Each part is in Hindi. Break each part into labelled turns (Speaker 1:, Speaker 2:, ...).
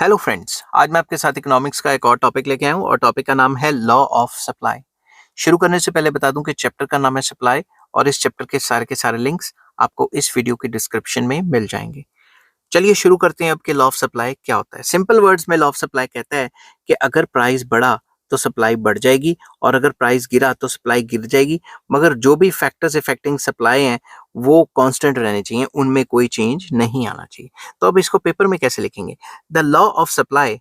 Speaker 1: हेलो फ्रेंड्स, आज मैं आपके साथ इकोनॉमिक्स का एक और टॉपिक लेके आया हूँ और टॉपिक का नाम है लॉ ऑफ सप्लाई। शुरू करने से पहले बता दूं कि चैप्टर का नाम है सप्लाई और इस चैप्टर के सारे लिंक्स आपको इस वीडियो के डिस्क्रिप्शन में मिल जाएंगे। चलिए शुरू करते हैं अब कि लॉ ऑफ सप्लाई क्या होता है। सिंपल वर्ड्स में लॉ ऑफ सप्लाई कहता है कि अगर प्राइस बढ़ा तो सप्लाई बढ़ जाएगी और अगर प्राइस गिरा तो सप्लाई गिर जाएगी, मगर जो भी फैक्टर्स इफेक्टिंग सप्लाई हैं वो कांस्टेंट रहने चाहिए, उनमें कोई चेंज नहीं आना चाहिए। तो अब इसको पेपर में कैसे लिखेंगे? The law of supply,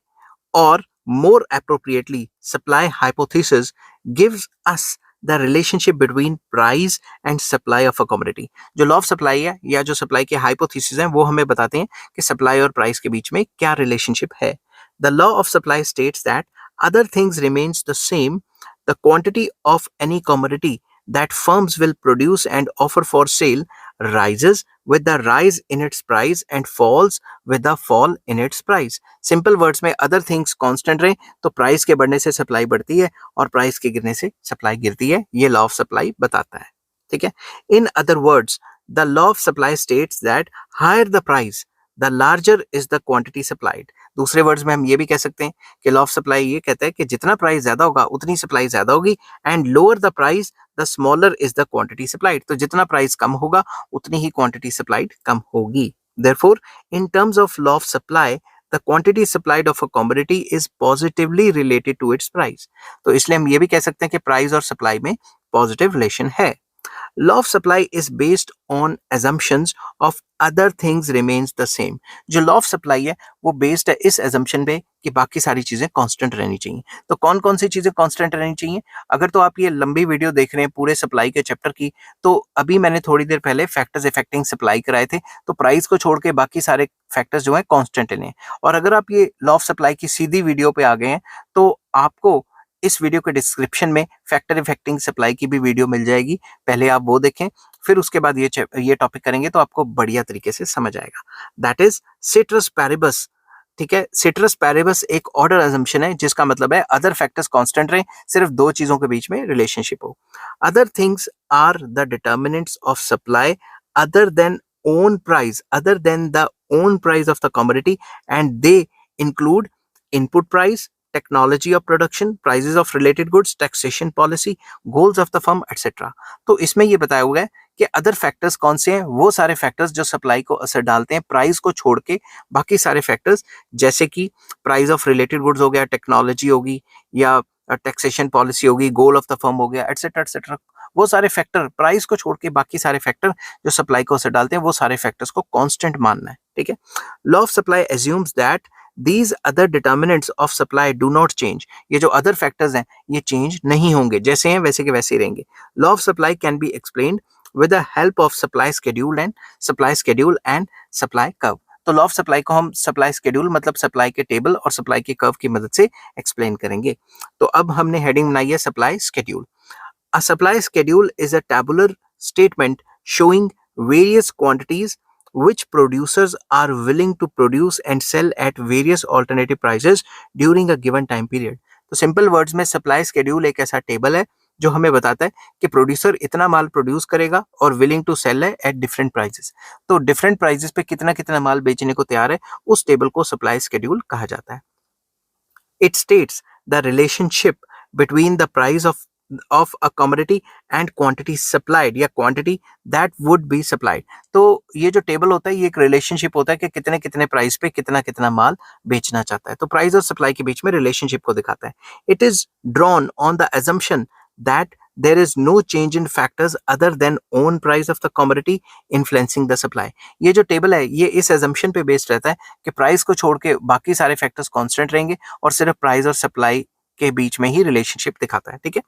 Speaker 1: or more appropriately, supply hypothesis gives us the relationship between price and supply of a commodity। जो लॉ ऑफ सप्लाई है या जो सप्लाई के हाइपोथेसिस हैं वो हमें बताते हैं कि सप्लाई और प्राइस के बीच में क्या रिलेशनशिप है। The law of supply states that other things remains the same, the quantity of any commodity that firms will produce and offer for sale rises with the rise in its price and falls with the fall in its price। Simple words में अदर थिंग्स कांस्टेंट रहे तो प्राइस के बढ़ने से सप्लाई बढ़ती है और प्राइस के गिरने से सप्लाई गिरती है, ये लॉ ऑफ सप्लाई बताता है। ठीक है। In other words, the law of supply states that higher the price the larger is the quantity supplied. दूसरे वर्ड्स में हम ये भी कह सकते हैं कि लॉ ऑफ सप्लाई ये कहता है कि जितना प्राइस ज्यादा होगा उतनी सप्लाई ज्यादा होगी, and lower the price the smaller is the quantity supplied. तो जितना प्राइस कम होगा उतनी ही क्वांटिटी सप्लाइड कम होगी। Therefore, in terms of law of supply, the quantity supplied of a commodity is positively related to its price। तो इसलिए हम ये भी कह सकते हैं कि प्राइस और सप्लाई में पॉजिटिव रिलेशन है। Law of supply is based on assumptions of other things remains the same. जो लॉ ऑफ सप्लाई है वो बेस्ड है इस assumption पे कि बाकी सारी चीजें कांस्टेंट रहनी चाहिए। तो कौन कौन सी चीजें कांस्टेंट रहनी चाहिए? अगर तो आप ये लंबी वीडियो देख रहे हैं पूरे सप्लाई के चैप्टर की, तो अभी मैंने थोड़ी देर पहले फैक्टर्स इफेक्टिंग सप्लाई कराए थे, तो प्राइस को छोड़ के बाकी सारे फैक्टर्स जो है कांस्टेंट लेने हैं। और अगर आप ये लॉ ऑफ सप्लाई की सीधी वीडियो पे आ गए हैं तो आपको इस वीडियो के डिस्क्रिप्शन में फैक्टर इफेक्टिंग सप्लाई की भी वीडियो मिल जाएगी, पहले आप वो देखें, फिर उसके बाद ये टॉपिक करेंगे तो आपको बढ़िया तरीके से समझ आएगा। That is citrus paribus. ठीक है, सिट्रस पैरिबस एक ऑर्डर अजम्पशन है जिसका मतलब है अदर फैक्टर्स कांस्टेंट रहे, सिर्फ दो चीजों के बीच में रिलेशनशिप हो। Other things are the determinants of supply other than the own price of the commodity, and they include input price, technology of production, prices of related goods, taxation policy, goals of the firm etcetera. तो इसमें ये बताया हुआ है कि अदर फैक्टर्स कौन से हैं, वो सारे फैक्टर्स जो सप्लाई को असर डालते हैं प्राइस को छोड़ के, बाकी सारे फैक्टर्स जैसे कि प्राइस ऑफ रिलेटेड गुड्स हो गया, टेक्नोलॉजी होगी या टैक्सेशन पॉलिसी होगी, गोल ऑफ द फर्म हो गया, एटसेट्रा एटसेट्रा। वो सारे फैक्टर, प्राइस को छोड़ के बाकी सारे फैक्टर जो सप्लाई को असर डालते हैं वो सारे फैक्टर्स को कांस्टेंट मानना है। ठीक है। Law of supply assumes that these other determinants of supply do not change। ये जो अदर फैक्टर्स हैं ये चेंज नहीं होंगे, जैसे हैं वैसे के वैसे ही रहेंगे। Law of supply can be explained with the help of supply schedule and supply curve. तो लॉ ऑफ सप्लाई को हम सप्लाई शेड्यूल मतलब सप्लाई के टेबल और सप्लाई के कर्व की मदद से एक्सप्लेन करेंगे। तो अब हमने हेडिंग बनाई है supply schedule. A supply schedule is a tabular statement showing various quantities which producers are willing to produce and sell at various alternative prices during a given time period। तो सिंपल वर्ड्स में सप्लाई स्केड्यूल एक ऐसा टेबल है जो हमें बताता है कि प्रोड्यूसर इतना माल प्रोड्यूस करेगा और विलिंग टू सेल है एट डिफरेंट प्राइसेस। तो डिफरेंट प्राइसेस पे कितना कितना माल बेचने को तैयार है, उस टेबल को सप्लाई स्केड्यूल कहा जाता है। It states the relationship between the price of a commodity and quantity supplied या quantity that would be supplied। तो ये जो टेबल होता है ये एक रिलेशनशिप होता है कि कितने कितने प्राइस पे कितना कितना माल बेचना चाहता है। तो प्राइस और सप्लाई के बीच में रिलेशनशिप को दिखाता है। It is drawn on the assumption that there is no change in factors other than own price of the commodity influencing the supply। ये जो टेबल है ये इस assumption पे बेस्ड रहता है कि प्राइस को छोड़ के बाकी सारे फैक्टर्स कांस्टेंट रहेंगे और सिर्फ प्राइस और सप्लाई के बीच में ही रिलेशनशिप दिखाता है। ठीक है।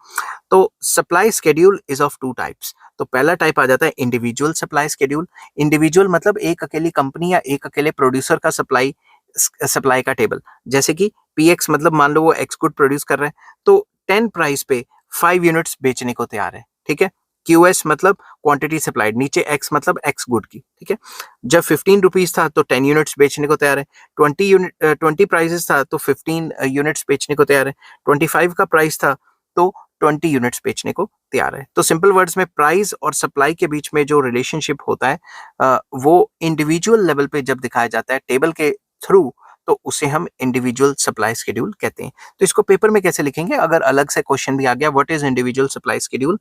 Speaker 1: तो supply schedule is of two types. तो पहला टाइप आ जाता है इंडिविजुअल सप्लाई स्केड्यूल। इंडिविजुअल मतलब एक अकेली कंपनी या एक अकेले प्रोड्यूसर का सप्लाई का टेबल, जैसे कि पीएक्स मतलब मान लो वो एक्स गुड प्रोड्यूस कर रहे हैं तो 10 प्राइस पे 5 यूनिट्स बेचने को तैयार है। ठीक है। क्यूएस मतलब क्वांटिटी सप्लाइड, नीचे एक्स मतलब एक्स गुड की। ठीक है। जब 15 रुपीज था तो 10 यूनिट्स बेचने को तैयार है। 20 प्राइसेस था तो 15 यूनिट्स बेचने को तैयार है। 25 का प्राइस था तो 20 यूनिट्स बेचने को तैयार है। तो सिंपल वर्ड्स में प्राइस और सप्लाई के बीच में जो रिलेशनशिप होता है वो इंडिविजुअल लेवल पे जब दिखाया जाता है टेबल के थ्रू, तो उसे हम इंडिविजुअल सप्लाई शेड्यूल कहते हैं। तो इसको पेपर में कैसे लिखेंगे, अगर अलग से क्वेश्चन भी आ गया, what is individual supply schedule?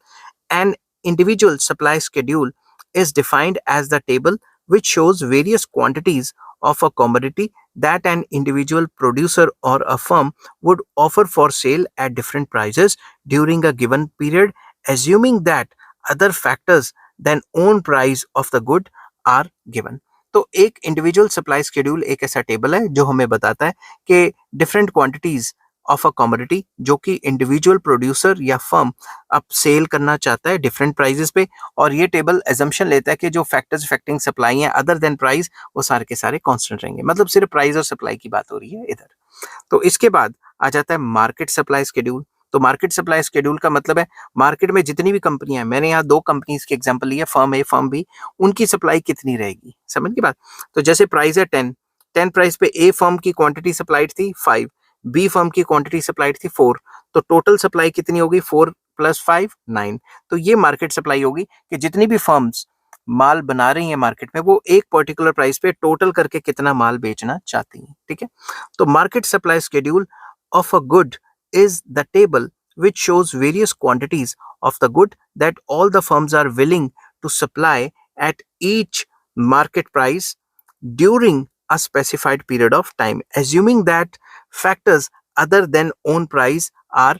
Speaker 1: An individual supply schedule is defined as the table which shows various quantities of a commodity that an individual producer or a firm would offer for sale at different prices during a given period, assuming that other factors than own price of the good are given. तो एक इंडिविजुअल सप्लाई शेड्यूल एक ऐसा टेबल है जो हमें बताता है कि different quantities of a commodity जो कि इंडिविजुअल प्रोड्यूसर या फर्म अब सेल करना चाहता है डिफरेंट प्राइजेस पे, और ये टेबल एजम्पशन लेता है कि जो फैक्टर्स अफेक्टिंग सप्लाई हैं अदर देन प्राइस वो सारे के सारे कांस्टेंट रहेंगे, मतलब सिर्फ प्राइस और सप्लाई की बात हो रही है इधर। तो इसके बाद आ जाता है मार्केट सप्लाई शेड्यूल। तो मार्केट सप्लाई शेड्यूल का मतलब है मार्केट में जितनी भी कंपनियां हैं, मैंने यहाँ दो कंपनीज की एग्जांपल ली है, फर्म ए फर्म बी, उनकी सप्लाई कितनी रहेगी, समझ की बात। तो जैसे प्राइस है 10 प्राइस पे ए फर्म की क्वांटिटी सप्लाइड थी 5, बी फर्म की क्वांटिटी सप्लाइड थी 4, तो टोटल सप्लाई कितनी होगी 4 + 5 9। तो ये मार्केट सप्लाई होगी कि जितनी भी फर्म्स माल बना रही हैं मार्केट में वो एक पर्टिकुलर प्राइस पे टोटल करके कितना माल बेचना चाहती हैं, ठीक है। तो market supply schedule of a good is the table which shows various quantities of the good that all the firms are willing to supply at each market price during a specified period of time, assuming that factors other than own price are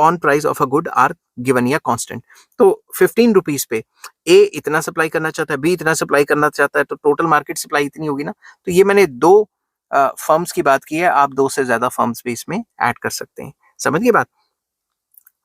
Speaker 1: on price of a good are given या constant। तो 15 रुपीज पे ए इतना सप्लाई करना चाहता है, बी इतना सप्लाई करना चाहता है, तो टोटल मार्केट सप्लाई इतनी होगी ना। तो ये मैंने दो फर्म्स की बात की है, आप दो से ज्यादा फर्म्स भी इसमें ऐड कर सकते हैं, समझ गए बात।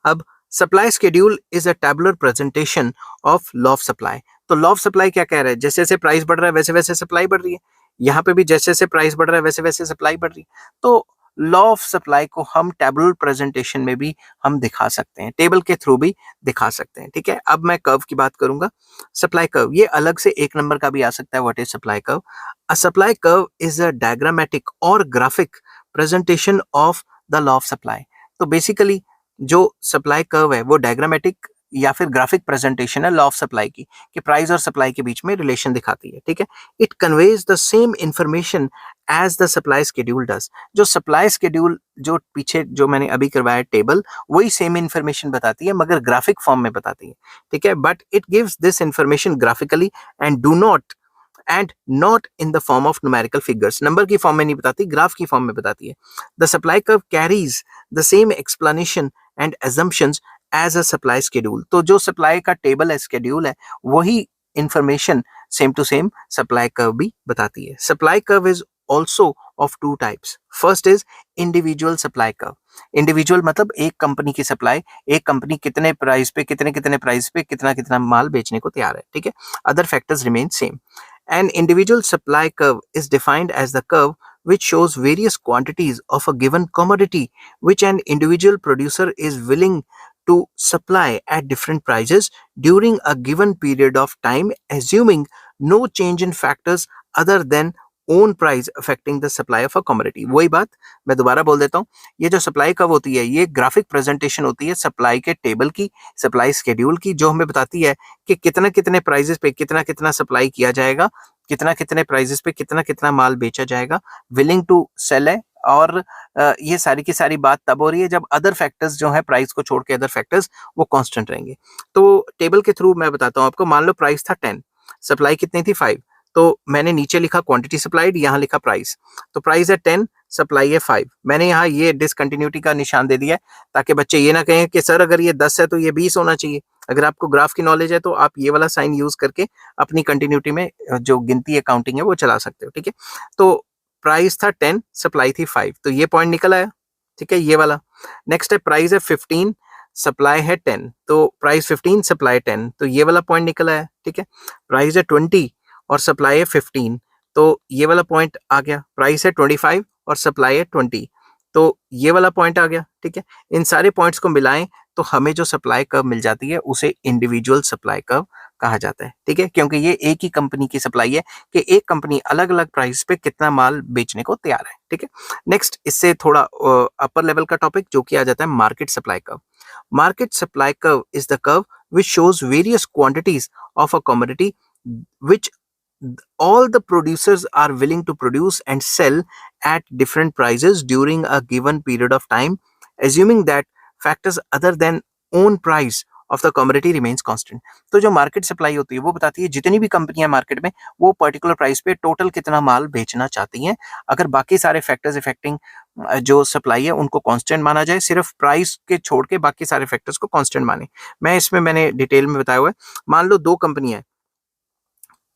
Speaker 1: अब supply schedule is a tabular presentation of law of supply. तो लॉ ऑफ सप्लाई क्या कह रहा है, जैसे जैसे प्राइस बढ़ रहा है वैसे वैसे सप्लाई बढ़ रही है, यहाँ पे भी जैसे जैसे प्राइस बढ़ रहा है वैसे वैसे सप्लाई बढ़ रही है। तो लॉ ऑफ सप्लाई को हम टेबुलर प्रेजेंटेशन में भी हम दिखा सकते हैं, टेबल के थ्रू भी दिखा सकते हैं, ठीक है। अब मैं कर्व की बात करूंगा, सप्लाई कर्व, ये अलग से 1 नंबर का भी आ सकता है, what is supply curve? A supply curve is a diagrammatic और graphic presentation of the law of supply. तो बेसिकली जो सप्लाई कर्व है वो डायग्रामेटिक या फिर ग्राफिक प्रेजेंटेशन है लॉ ऑफ सप्लाई की, कि प्राइस और सप्लाई के बीच में रिलेशन दिखाती है, ठीक है। It conveys the same information as the supply schedule does. जो सप्लाई शेड्यूल जो पीछे जो मैंने अभी करवाया टेबल, वही सेम इंफॉर्मेशन बताती है मगर ग्राफिक फॉर्म में बताती है, ठीक है। But it gives this information graphically and not in the form of numerical figures. Number की फॉर्म में नहीं बताती, ग्राफ की फॉर्म में बताती है। The supply curve carries the same explanation and assumptions as a supply schedule. तो जो सप्लाई का टेबल है, शेड्यूल है, वही information same to same supply curve भी बताती है। Supply curve is also of 2 types. First is individual supply curve. Individual मतलब एक कंपनी की सप्लाई, एक कंपनी कितने प्राइस पे कितने कितने प्राइस पे कितना कितना माल बेचने को तैयार है, ठीक है। Other factors remain same. An individual supply curve is defined as the curve which shows various quantities of a given commodity which an individual producer is willing to supply at different prices during a given period of time, assuming no change in factors other than own price affecting the supply of a commodity। वही बात मैं दोबारा बोल देता हूँ, ये जो सप्लाई कर्व होती है ये ग्राफिक प्रेजेंटेशन होती है सप्लाई के टेबल की, सप्लाई शेड्यूल की, जो हमें बताती है कि कितने कितने प्राइजेस पे कितना कितना सप्लाई किया जाएगा, कितना कितने प्राइजेस पे कितना कितना माल बेचा जाएगा, विलिंग टू सेल है। और ये सारी की सारी बात तब हो रही है जब अदर फैक्टर्स जो है प्राइस को छोड़ के अदर फैक्टर्स वो कांस्टेंट रहेंगे। तो टेबल के थ्रू मैं बताता हूँ आपको, मान लो प्राइस था 10, सप्लाई कितनी थी 5, तो मैंने नीचे लिखा क्वांटिटी सप्लाइड, यहाँ लिखा प्राइस। तो प्राइस है 10, सप्लाई है 5। मैंने यहाँ ये डिसकंटिन्यूटी का निशान दे दिया है ताकि बच्चे ये ना कहें कि सर अगर ये 10 है तो ये 20 होना चाहिए। अगर आपको ग्राफ की नॉलेज है तो आप ये वाला साइन यूज करके अपनी कंटिन्यूटी में जो गिनती अकाउंटिंग है वो चला सकते हो, ठीक है। तो प्राइस था 10, सप्लाई थी 5, तो ये पॉइंट निकल आया, ठीक है, ये वाला। नेक्स्ट है प्राइस है 15, सप्लाई है 10, तो प्राइस 15 सप्लाई 10, तो ये वाला पॉइंट निकल आया, ठीक है। प्राइस है 20 और सप्लाई है 15, तो ये वाला पॉइंट आ गया। प्राइस है 25 और सप्लाई है 20, तो ये वाला पॉइंट आ गया, ठीक है। इन सारे पॉइंट्स को मिलाएं तो हमें जो सप्लाई कर्व मिल जाती है उसे इंडिविजुअल सप्लाई कर्व कहा जाता है, ठीक है, क्योंकि ये एक ही कंपनी की सप्लाई है कि एक कंपनी अलग अलग प्राइस पे कितना माल बेचने को तैयार है, ठीक है। नेक्स्ट इससे थोड़ा अपर लेवल का टॉपिक जो कि आ जाता है market supply curve. Market supply curve is the curve which shows various quantities of a commodity which all the producers are willing to produce and sell at different prices during a given period of time, assuming that factors other than own price of the commodity remains constant. तो जो मार्केट सप्लाई होती है वो बताती है जितनी भी कंपनियां मार्केट में वो पर्टिकुलर प्राइस पे टोटल कितना माल बेचना चाहती हैं। अगर बाकी सारे फैक्टर्स इफेक्टिंग जो सप्लाई है उनको कांस्टेंट माना जाए, सिर्फ प्राइस के छोड़ के बाकी सारे फैक्टर्स को कांस्टेंट माने। मैंने डिटेल में बताया हुआ है। मान लो दो कंपनियां हैं,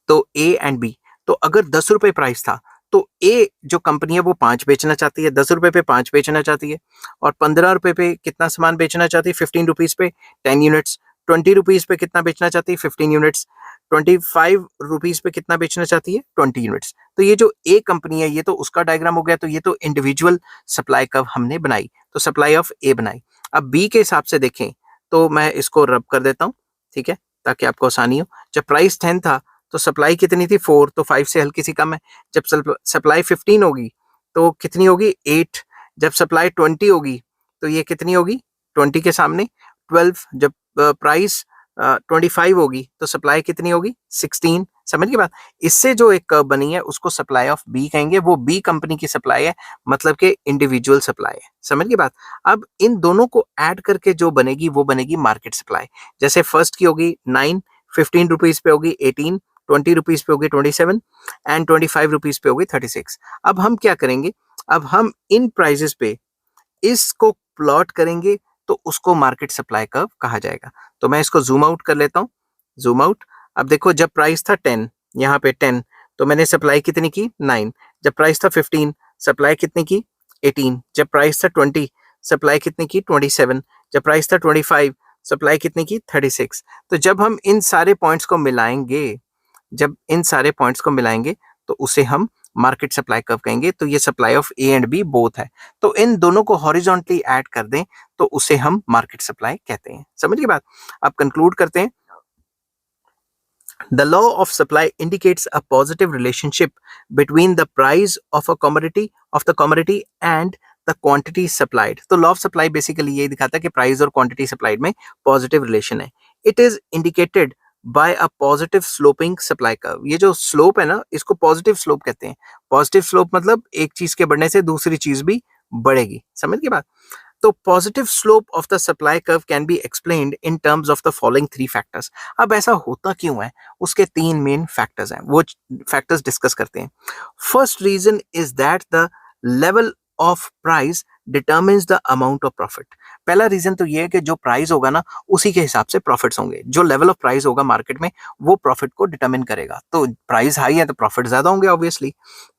Speaker 1: तो ए एंड बी, तो अगर 10 रुपए प्राइस था तो ए जो कंपनी है वो 5 बेचना चाहती है, 10 रुपए पे 5 बेचना चाहती है, और 15 रुपए पे कितना सामान बेचना चाहती है, 15 रुपीज पे 10 यूनिट्स, 20 रुपीज पे कितना बेचना चाहती है, 15 यूनिट्स, 25 रुपीज पे कितना बेचना चाहती है, 20 यूनिट्स। तो ये जो ए कंपनी है ये तो उसका डायग्राम हो गया, तो ये तो इंडिविजुअल सप्लाई कर्व हमने बनाई, तो सप्लाई ऑफ ए बनाई। अब बी के हिसाब से देखें तो मैं इसको रब कर देता हूँ, ठीक है, ताकि आपको आसानी हो। जब प्राइस 10 था तो सप्लाई कितनी थी, 4, तो 5 से हल्की सी कम है। जब सप्लाई 15 होगी तो कितनी होगी, 8। जब सप्लाई 20 होगी तो ये कितनी होगी, 20 के सामने 12। जब प्राइस 25 होगी तो सप्लाई कितनी होगी, 16। समझ की बात। इससे जो एक कर्व बनी है उसको सप्लाई ऑफ बी कहेंगे, वो बी कंपनी की सप्लाई है, मतलब के इंडिविजुअल सप्लाई है। समझ की बात। अब इन दोनों को ऐड करके जो बनेगी वो बनेगी मार्केट सप्लाई। जैसे फर्स्ट की होगी 9, 15 रुपीज पे होगी 18, 20 रुपीज पे होगी 27 एंड 25 रुपीज पे होगी 36। अब हम क्या करेंगे, अब हम इन प्राइजेस पे इसको प्लॉट करेंगे तो उसको मार्केट सप्लाई कर्व कहा जाएगा। तो मैं इसको जूम आउट कर लेता हूँ, जूम आउट। अब देखो जब प्राइस था 10, यहाँ पे 10, तो मैंने सप्लाई कितनी की, 9। जब प्राइस था 15, सप्लाई कितनी की, 18। जब प्राइस था 20, सप्लाई कितनी की, 27। जब प्राइस था 25, सप्लाई कितनी की, 36। तो जब हम इन सारे पॉइंट्स को मिलाएंगे, जब इन सारे पॉइंट्स को मिलाएंगे तो उसे हम मार्केट सप्लाई कर्व कहेंगे। तो ये supply of A and B both है, तो इन दोनों को हॉरिजॉन्टली ऐड कर दें तो उसे हम मार्केट सप्लाई कहते हैं। समझ गए बात। अब कंक्लूड करते हैं। The law of supply indicates a positive relationship between the price of a commodity and the quantity supplied। तो लॉ ऑफ सप्लाई बेसिकली ये दिखाता है कि प्राइस और क्वांटिटी सप्लाइड में पॉजिटिव रिलेशन है। It is indicated by a positive sloping supply curve. ये जो स्लोप है ना, इसको पॉजिटिव स्लोप कहते हैं। पॉजिटिव स्लोप मतलब एक चीज के बढ़ने से दूसरी चीज भी बढ़ेगी। समझ के बात। तो positive slope of the supply curve can be explained in terms of the following 3 factors. अब ऐसा होता क्यों है, उसके 3 मेन फैक्टर्स हैं, वो फैक्टर्स डिस्कस करते हैं। First reason is that the level of price determines the amount of profit. पहला रीजन तो ये है कि जो प्राइस होगा ना उसी के हिसाब से प्रॉफिट्स होंगे। जो लेवल ऑफ प्राइस होगा मार्केट में वो प्रॉफिट को डिटरमिन करेगा। तो प्राइस हाई है तो प्रॉफिट ज्यादा होंगे obviously.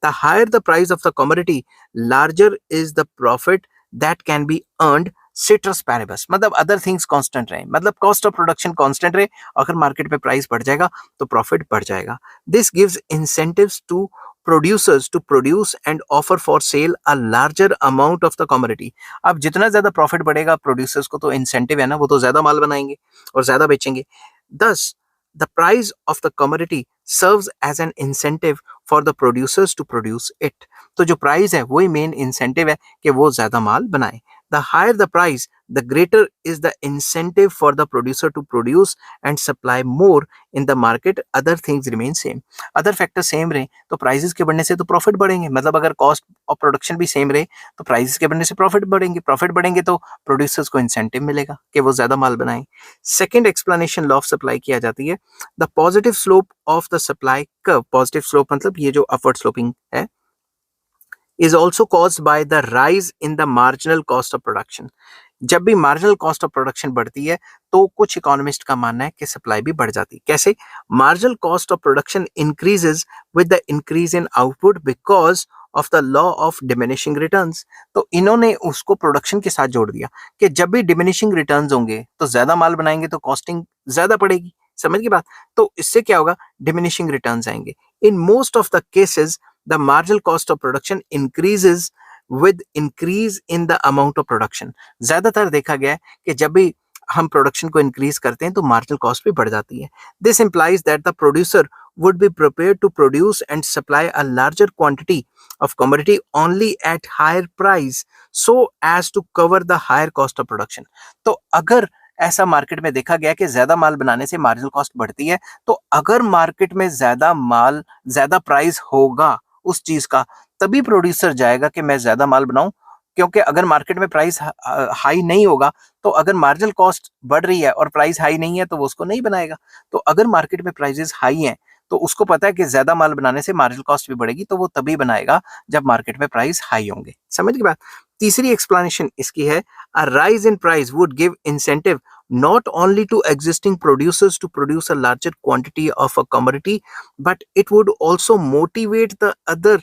Speaker 1: The higher the price of the commodity larger is the profit that can be earned ceteris paribus। मतलब अदर थिंग्स कांस्टेंट रहे, मतलब कॉस्ट ऑफ प्रोडक्शन कांस्टेंट रहे, अगर मार्केट पे प्राइस बढ़ जाएगा तो प्रॉफिट बढ़ जाएगा। This gives incentives to producers to produce and offer for sale a larger amount of the commodity. अब जितना ज्यादा प्रॉफिट बढ़ेगा प्रोड्यूसर्स को तो इंसेंटिव है ना, वो तो ज्यादा माल बनाएंगे और ज्यादा बेचेंगे। दस the price of the commodity serves as an incentive for the producers to produce it। तो जो प्राइस है वही मेन इंसेंटिव है कि वो ज्यादा माल बनाए। The higher the price, the greater is the incentive for the producer to produce and supply more in the market। Other things remain same। Other factor same रहे तो प्राइसेस के बढ़ने से तो प्रॉफिट बढ़ेंगे, मतलब अगर कॉस्ट ऑफ प्रोडक्शन भी सेम रहे तो प्राइसेस के बढ़ने से प्रॉफिट बढ़ेंगे। प्रॉफिट बढ़ेंगे तो प्रोड्यूसर्स को इंसेंटिव मिलेगा कि वो ज्यादा माल बनाएं। Second explanation law of supply की आ जाती है। The positive slope of the supply curve, positive slope मतलब ये जो अपवर्ड स्लोपिंग है, is also caused by the rise in the marginal cost of production। जब भी मार्जिनल कॉस्ट ऑफ प्रोडक्शन बढ़ती है तो कुछ इकोनॉमिस्ट का मानना है कि सप्लाई भी बढ़ जाती है। कैसे? Marginal cost of production increases with the increase in output because of the law of diminishing returns. तो इन्होंने उसको प्रोडक्शन के साथ जोड़ दिया कि जब भी डिमिनिशिंग रिटर्न्स होंगे तो ज्यादा माल बनाएंगे तो कॉस्टिंग ज्यादा पड़ेगी। समझ की बात। तो इससे क्या होगा, डिमिनिशिंग रिटर्न्स आएंगे। In most of the cases the marginal cost of production increases with increase in the amount of production। ज्यादातर देखा गया है कि जब भी हम प्रोडक्शन को इंक्रीज करते हैं तो मार्जिनल कॉस्ट भी बढ़ जाती है। This implies that the producer would be prepared to produce and supply a larger quantity of commodity only at higher price so as to cover the higher cost of production। तो अगर ऐसा मार्केट में देखा गया कि ज्यादा माल बनाने से मार्जिनल कॉस्ट बढ़ती है। तो अगर मार्केट में ज्यादा प्राइस होगा उस चीज का, तभी प्रोड्यूसर जाएगा कि मैं ज्यादा माल बनाऊं। क्योंकि अगर मार्केट में प्राइस हाई नहीं होगा, तो अगर मार्जिनल कॉस्ट बढ़ रही है और प्राइस हाई नहीं है, तो वो उसको नहीं बनाएगा। तो अगर मार्केट में प्राइसेस हाई हैं, तो उसको पता है कि ज्यादा माल बनाने से मार्जिनल कॉस्ट भी बढ़ेगी, तो वो तभी बनाएगा जब मार्केट में प्राइस हाई होंगे। समझ गए बात। तीसरी एक्सप्लेनेशन इसकी है, a rise in price would give incentive not only to existing producers to produce a larger quantity of a commodity, but it would also motivate the other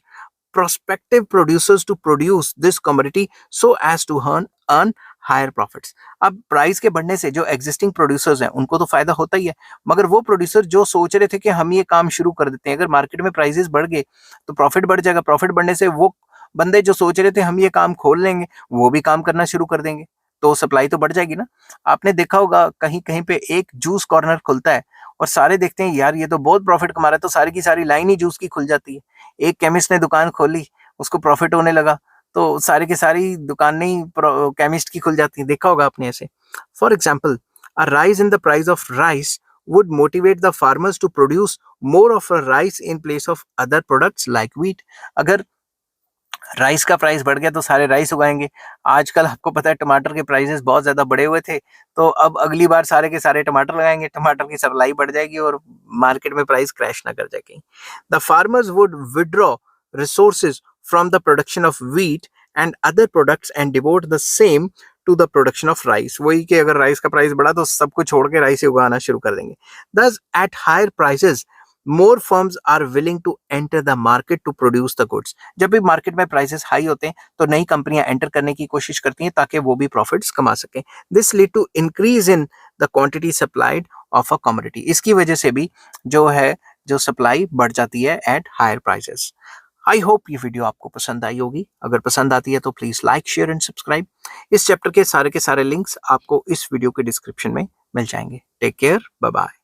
Speaker 1: prospective producers to produce this commodity so as to earn higher profits. अब प्राइस के बढ़ने से जो एग्जिस्टिंग प्रोड्यूसर्स हैं उनको तो फायदा होता ही है, मगर वो प्रोड्यूसर जो सोच रहे थे कि हम ये काम शुरू कर देते हैं, अगर मार्केट में प्राइसेस बढ़ गए तो प्रॉफिट बढ़ जाएगा। प्रॉफिट बढ़ने से वो बंदे जो सोच रहे थे हम ये काम खोल लेंगे, वो भी काम करना शुरू कर देंगे, तो सप्लाई तो बढ़ जाएगी ना। आपने देखा होगा कहीं कहीं पे एक जूस कॉर्नर खुलता है और सारे देखते हैं यार ये तो बहुत प्रॉफिट कमा रहा है, तो सारी की सारी लाइन ही जूस की खुल जाती है। एक केमिस्ट ने दुकान खोली, उसको प्रॉफिट होने लगा, तो सारी की सारी दुकानें ही केमिस्ट की खुल जाती है। देखा होगा आपने ऐसे। For example, a rise in the price of rice would motivate the farmers to produce more of a rice in place of other products like wheat। अगर राइस का प्राइस बढ़ गया तो सारे राइस उगाएंगे। आजकल आपको पता है टमाटर के प्राइसेस बहुत ज्यादा बढ़े हुए थे, तो अब अगली बार सारे के सारे टमाटर लगाएंगे, टमाटर की सप्लाई बढ़ जाएगी और मार्केट में प्राइस क्रैश ना कर जाए। The farmers would withdraw resources from the production of wheat and other products and devote the same to the production of rice. वही कि अगर राइस का प्राइस बढ़ा तो सब कुछ छोड़ के राइस ही उगाना शुरू कर देंगे। Thus at higher prices more firms are willing to enter the market to produce the goods। जब भी मार्केट में प्राइसेस हाई होते हैं तो नई कंपनियां एंटर करने की कोशिश करती हैं ताकि वो भी प्रॉफिट्स कमा सकें। This lead to increase in the quantity supplied of a commodity. इसकी वजह से भी जो सप्लाई बढ़ जाती है at higher prices. I hope ये वीडियो आपको पसंद आई होगी। अगर पसंद आती है तो please like, share and subscribe. इस चैप्टर के सारे लिंक्स आपको इस वीडियो के डिस्क्रिप्शन में मिल जाएंगे। Take care, bye bye.